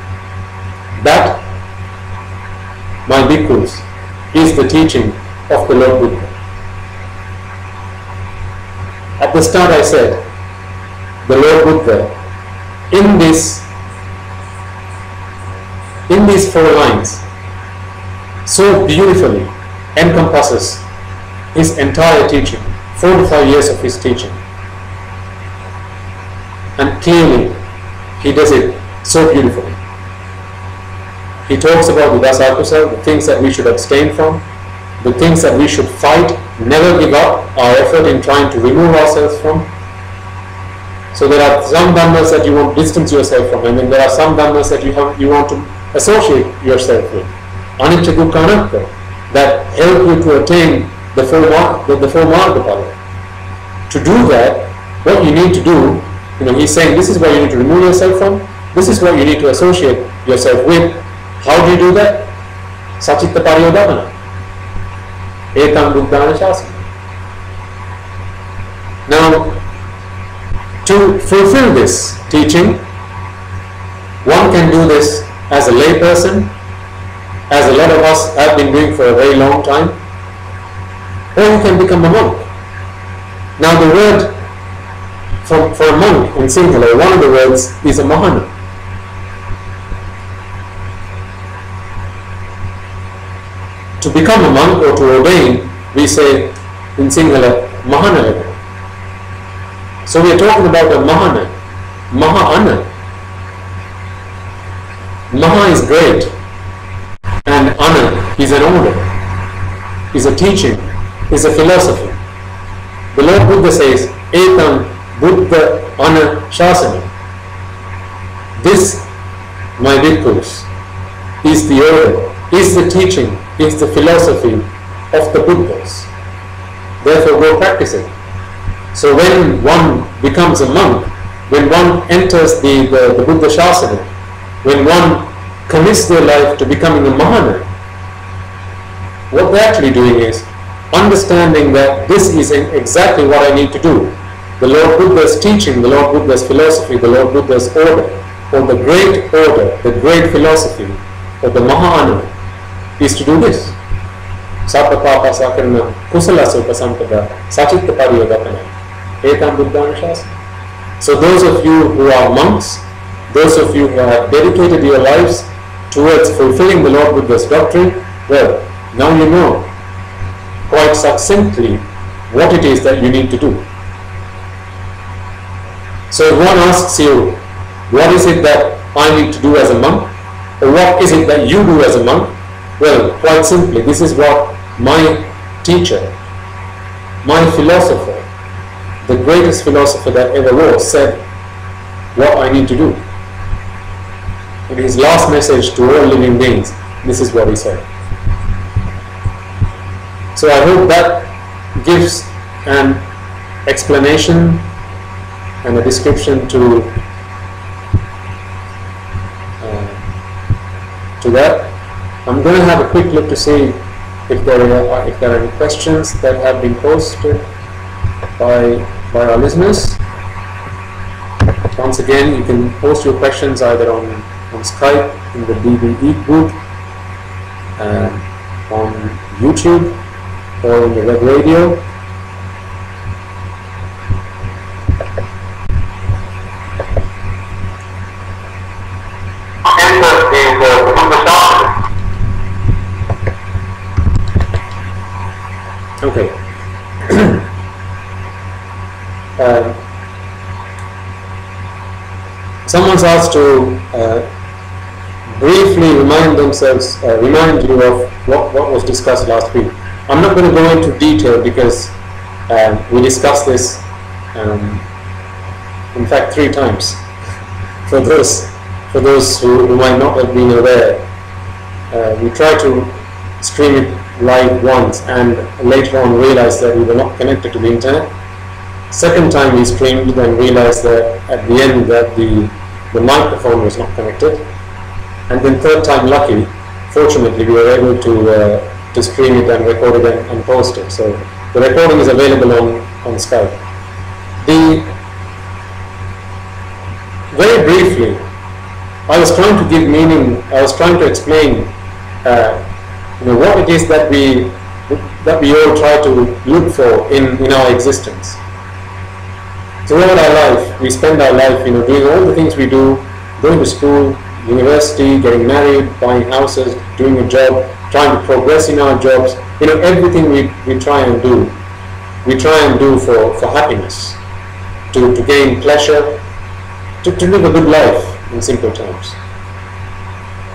Speaker 1: That, my bhikkhus, is the teaching of the Lord Buddha. At the start I said, the Lord Buddha, in these 4 lines, so beautifully encompasses his entire teaching, 4 to 5 years of his teaching. And clearly, he does it so beautifully. He talks about the Dasakusala, the things that we should abstain from, the things that we should fight, never give up our effort in trying to remove ourselves from. So there are some dhammas that you want to distance yourself from, and then there are some dhammas that you want to associate yourself with, anicca dukkha anatta, that help you to attain the full marga. To do that, what you need to do, he's saying this is what you need to remove yourself from, this is what you need to associate yourself with. How do you do that? Sachitta pariyodavana. Etam buddhana shasana. Now, to fulfill this teaching, one can do this as a lay person, as a lot of us have been doing for a very long time, or you can become a monk. Now the word for a monk in singular, one of the words is a mahana. To become a monk or to ordain, we say in singular, mahana. So we are talking about a mahana, mahana. Maha is great, and ana is an order, is a teaching, is a philosophy. The Lord Buddha says, etam buddha ana shasana. This, my bhikkhus, is the order, is the teaching, is the philosophy of the Buddhas. Therefore go practice it. So when one becomes a monk, when one enters the Buddha Shasana, when one commits their life to becoming a mahana, what they're actually doing is understanding that this is exactly what I need to do. The Lord Buddha's teaching, the Lord Buddha's philosophy, the Lord Buddha's order, or the great order, the great philosophy of the Mahana is to do this. Sapapapa sakarana kusala supasampada sachitta pariyodapana etam buddhana shasana. So those of you who are monks, those of you who have dedicated your lives towards fulfilling the Lord Buddha's doctrine, well, now you know quite succinctly what it is that you need to do. So if one asks you, what is it that I need to do as a monk? Or what is it that you do as a monk? Well, quite simply, this is what my teacher, my philosopher, the greatest philosopher that ever was, said what I need to do. In his last message to all living beings, this is what he said. So I hope that gives an explanation and a description to that. I'm going to have a quick look to see if there are any questions that have been posted by our listeners. Once again, you can post your questions either on Skype in the DBE group, on YouTube, or in the web radio. Okay. Someone's asked to briefly remind you of what was discussed last week. I'm not going to go into detail because we discussed this, in fact, 3 times. For those who might not have been aware, we tried to stream it live once and later on realized that we were not connected to the internet. Second time we streamed and realized that at the end that the microphone was not connected. And then third time, lucky, fortunately, we were able to stream it and record it and post it. So the recording is available on Skype. Very briefly, I was trying to give meaning. I was trying to explain what it is that we all try to look for in our existence. Throughout our life, we spend our life, doing all the things we do, going to school, university, getting married, buying houses, doing a job, trying to progress in our jobs. Everything we try and do, for happiness, to gain pleasure, to live a good life, in simple terms.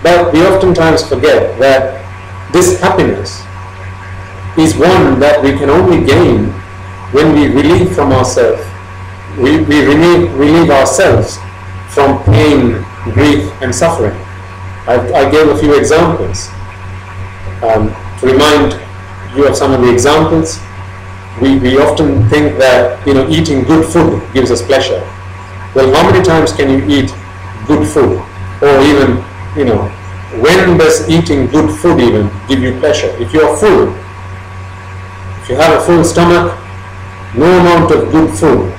Speaker 1: But we oftentimes forget that this happiness is one that we can only gain when we relieve from ourselves. We relieve ourselves from pain, grief and suffering. I gave a few examples. To remind you of some of the examples, we often think that eating good food gives us pleasure. Well, how many times can you eat good food? Or even, when does eating good food even give you pleasure? If you are full, if you have a full stomach, no amount of good food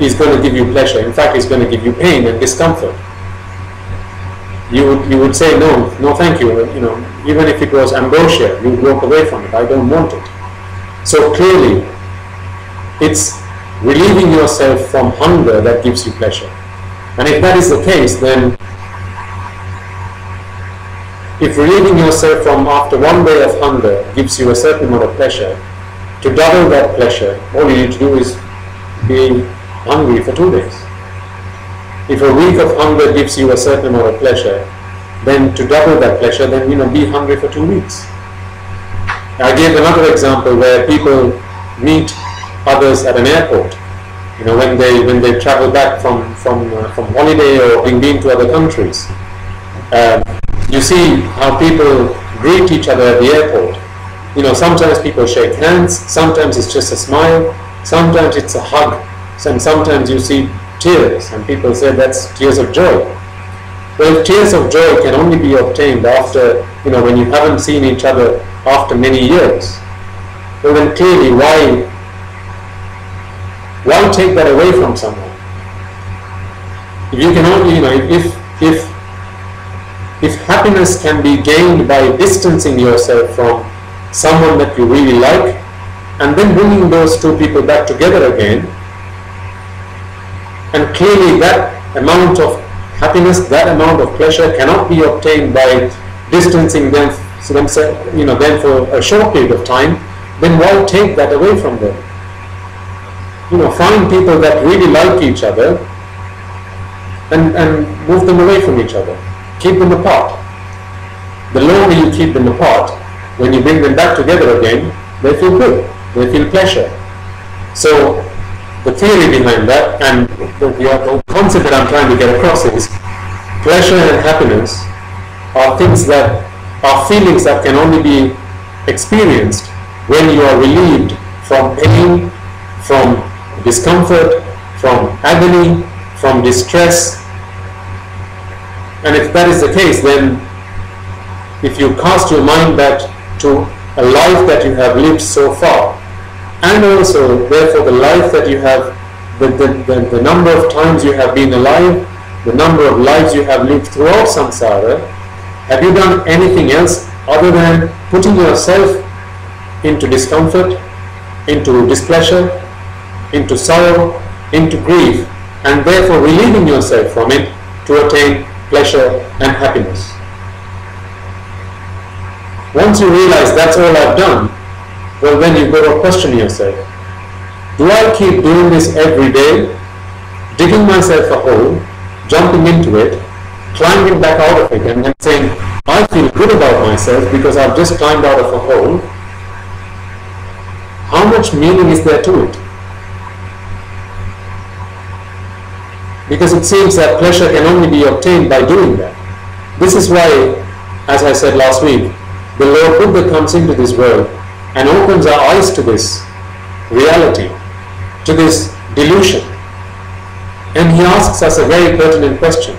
Speaker 1: is going to give you pleasure. In fact, it's going to give you pain and discomfort. You would say, no thank you. Even if it was ambrosia, you would walk away from it. I don't want it. So clearly, it's relieving yourself from hunger that gives you pleasure. And if that is the case, then if relieving yourself from after one day of hunger gives you a certain amount of pleasure, to double that pleasure, all you need to do is be hungry for 2 days. If a week of hunger gives you a certain amount of pleasure, then to double that pleasure, then be hungry for 2 weeks. I gave another example where people meet others at an airport. When they travel back from holiday or being been to other countries, you see how people greet each other at the airport. Sometimes people shake hands, sometimes it's just a smile, sometimes it's a hug, and sometimes you see tears, and people say that's tears of joy. Well, tears of joy can only be obtained after, when you haven't seen each other after many years. Well, then clearly, why take that away from someone? If you can only, if happiness can be gained by distancing yourself from someone that you really like, and then bringing those two people back together again, and clearly that amount of happiness, that amount of pleasure cannot be obtained by distancing them for a short period of time, then why take that away from them? Find people that really like each other and move them away from each other. Keep them apart. The longer you keep them apart, when you bring them back together again, they feel good, they feel pleasure. So the theory behind that, and the concept that I'm trying to get across is, pleasure and happiness are feelings that can only be experienced when you are relieved from pain, from discomfort, from agony, from distress. And if that is the case, then if you cast your mind back to a life that you have lived so far, and also therefore the life that you have, the number of times you have been alive, the number of lives you have lived throughout samsara, have you done anything else other than putting yourself into discomfort, into displeasure, into sorrow, into grief, and therefore relieving yourself from it to attain pleasure and happiness? Once you realize that's all I've done, well, then you've got to question yourself. Do I keep doing this every day, digging myself a hole, jumping into it, climbing back out of it, and then saying, I feel good about myself because I've just climbed out of a hole? How much meaning is there to it? Because it seems that pleasure can only be obtained by doing that. This is why, as I said last week, the Lord Buddha comes into this world and opens our eyes to this reality, to this delusion. And he asks us a very pertinent question.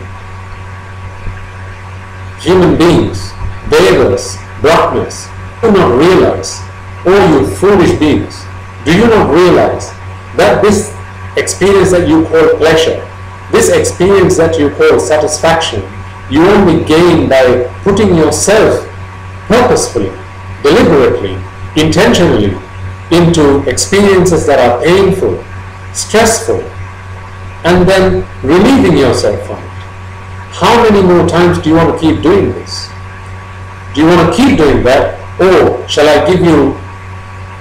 Speaker 1: Human beings, devas, brahmas, do not realize, oh you foolish beings, do you not realize that this experience that you call pleasure, this experience that you call satisfaction, you only gain by putting yourself purposefully, deliberately, intentionally into experiences that are painful, stressful, and then relieving yourself from it. How many more times do you want to keep doing this? Do you want to keep doing that, or shall I give you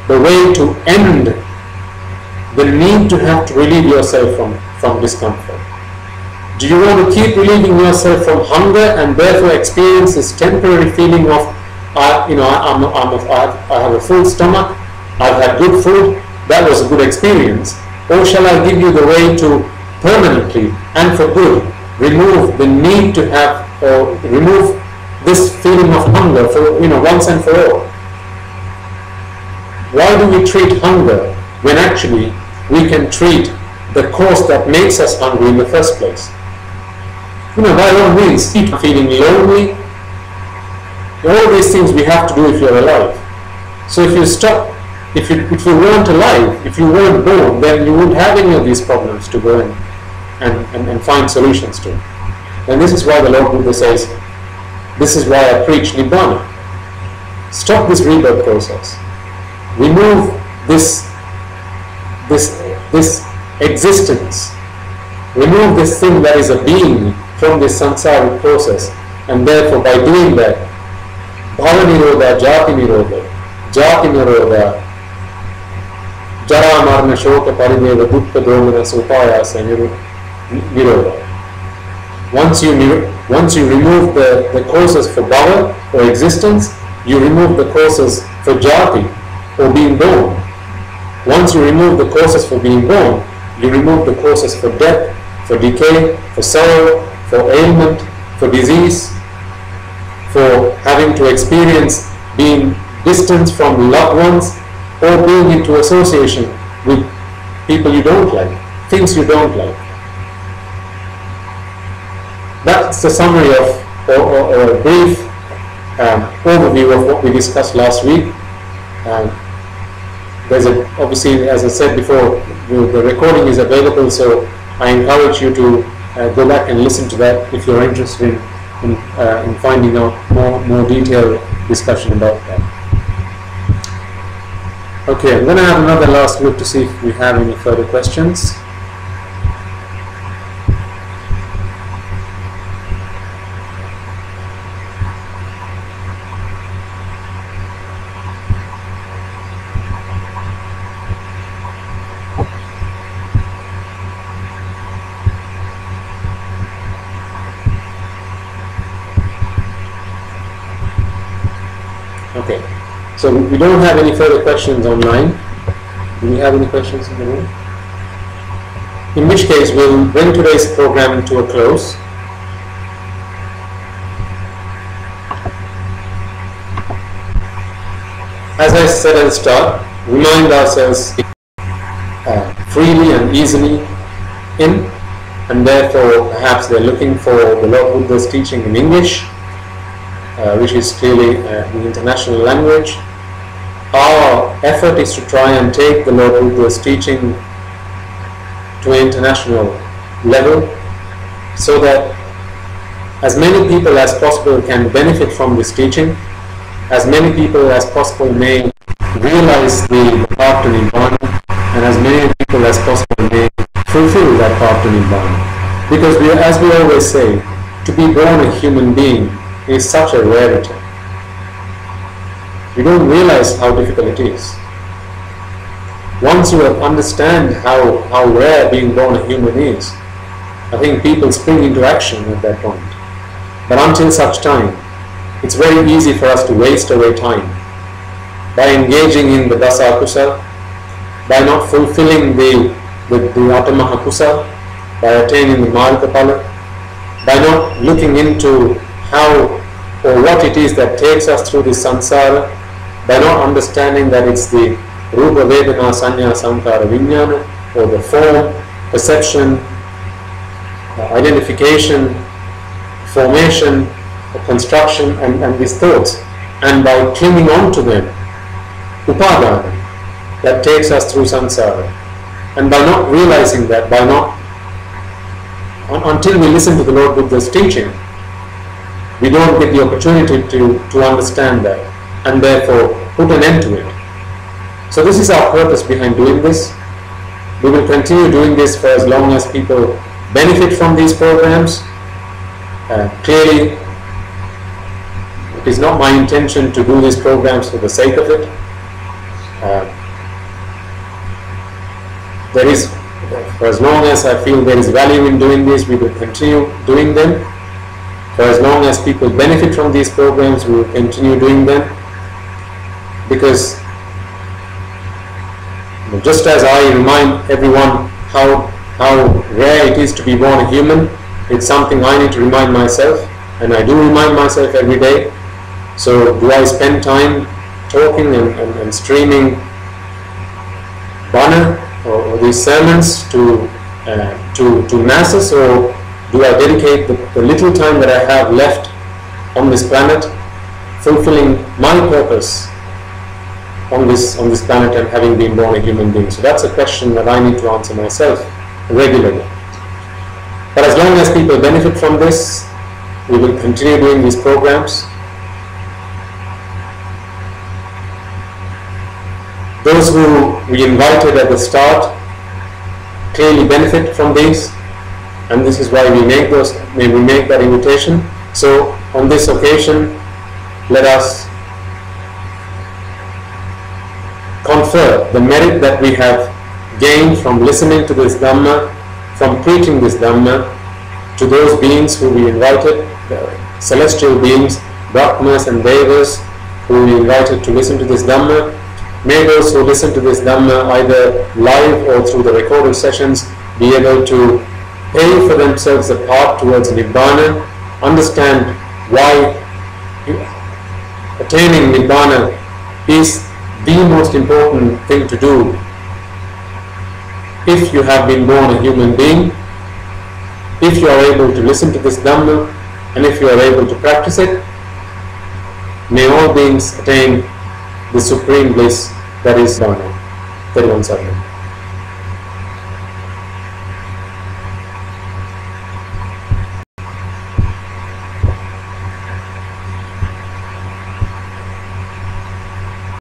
Speaker 1: the way to end the need to have to relieve yourself from discomfort? Do you want to keep relieving yourself from hunger and therefore experience this temporary feeling of, I have a full stomach, I've had good food, that was a good experience? Or shall I give you the way to permanently and for good remove the need to have or remove this feeling of hunger for, once and for all. Why do we treat hunger when actually we can treat the cause that makes us hungry in the first place? By all means, keep feeling lonely. All these things we have to do if you're alive. So if you stop, if you weren't alive, if you weren't born, then you wouldn't have any of these problems to go in and find solutions to. And this is why the Lord Buddha says, this is why I preach Nibbana. Stop this rebirth process. Remove this existence. Remove this thing that is a being from this samsaric process. And therefore, by doing that, bhava nirodha, jati nirodha, jara marna shoka parideva dukkha domana supayasa nirodha. Once you remove the causes for bhava or existence, you remove the causes for jati or being born. Once you remove the causes for being born, you remove the causes for death, for decay, for sorrow, for ailment, for disease, for having to experience being distant from loved ones or being into association with people you don't like, things you don't like. That's the summary of, or a brief overview of what we discussed last week. Obviously, as I said before, the recording is available, so I encourage you to go back and listen to that if you're interested in finding out more detailed discussion about that. Okay, I'm going to have another last look to see if we have any further questions. Okay, so we don't have any further questions online. Do we have any questions in the room? In which case, we'll bring today's program to a close. As I said at the start, remind ourselves freely and easily in, and therefore perhaps they're looking for the Lord Buddha's teaching in English, which is clearly the international language. Our effort is to try and take the Lord Buddha's teaching to an international level so that as many people as possible can benefit from this teaching, as many people as possible may realize the path to Nibbana, and as many people as possible may fulfill that path to Nibbana. Because as we always say, to be born a human being is such a rarity. We don't realize how difficult it is. Once you understand how rare being born a human is, I think people spring into action at that point. But until such time, it's very easy for us to waste away time by engaging in the dasa kusala, by not fulfilling the atamaha kusala, by attaining the marga phala, by not looking into how or what it is that takes us through this samsara, by not understanding that it's the rupa vedana sanya sankara vijnana, or the form, perception, identification, formation, construction, and these thoughts, and by clinging on to them, upadana, that takes us through samsara. And by not realizing that, until we listen to the Lord Buddha's teaching, we don't get the opportunity to understand that, and therefore put an end to it. So this is our purpose behind doing this. We will continue doing this for as long as people benefit from these programs. Clearly, it is not my intention to do these programs for the sake of it. For as long as I feel there is value in doing this, we will continue doing them. For as long as people benefit from these programs, we will continue doing them. Because just as I remind everyone how rare it is to be born a human, it's something I need to remind myself. and I do remind myself every day. So do I spend time talking and streaming Bana or these sermons to masses, or do I dedicate the little time that I have left on this planet fulfilling my purpose on this planet and having been born a human being? So that's a question that I need to answer myself regularly. But as long as people benefit from this, we will continue doing these programs. Those who we invited at the start clearly benefit from these, and this is why we make that invitation. So on this occasion, let us confer the merit that we have gained from listening to this Dhamma, from preaching this Dhamma to those beings who we invited, the celestial beings, Brahmas and Devas, who we invited to listen to this Dhamma. May those who listen to this Dhamma either live or through the recorded sessions be able to pay for themselves a path towards Nibbana, understand why attaining Nibbana is the most important thing to do if you have been born a human being, if you are able to listen to this Dhamma, and if you are able to practice it. May all beings attain the supreme bliss that is Dhamma. Sarණය.